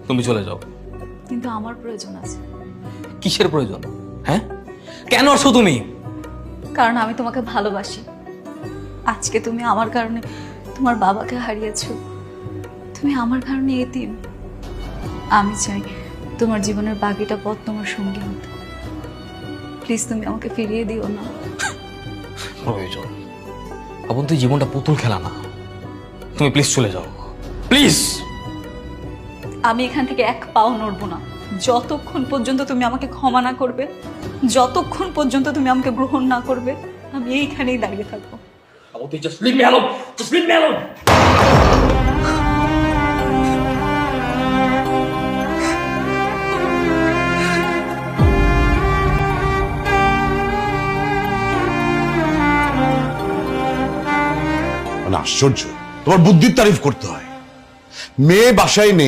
তুমি চলে যাও। কিন্তু আমার প্রয়োজন আছে। কিসের প্রয়োজন? হ্যাঁ, কেন আসো তুমি? কারণ আমি তোমাকে ভালোবাসি। আজকে তুমি আমার কারণে তোমার বাবাকে হারিয়েছো, তুমি আমার কারণে এতিম। আমি চাই তোমার জীবনের বাকিটা পথ তোমার সঙ্গী হতে। প্লিজ তুমি আমাকে ফিরিয়ে দিও না। প্রয়োজন? আপন তুই জীবনটা পুতুল খেলা না, তুমি প্লিজ চলে যাও, প্লিজ। আমি এখান থেকে এক পাও নড়বো না যতক্ষণ পর্যন্ত তুমি আমাকে ক্ষমা না করবে, যতক্ষণ পর্যন্ত তুমি আমাকে গ্রহণ না করবে। আমি এইখানেই দাঁড়িয়ে থাকবো। আপন তুই just leave me alone, just leave me alone. মানে আশ্চর্য, তোমার বুদ্ধির তারিফ করতে হয়। মেয়ে বাসায় নেই,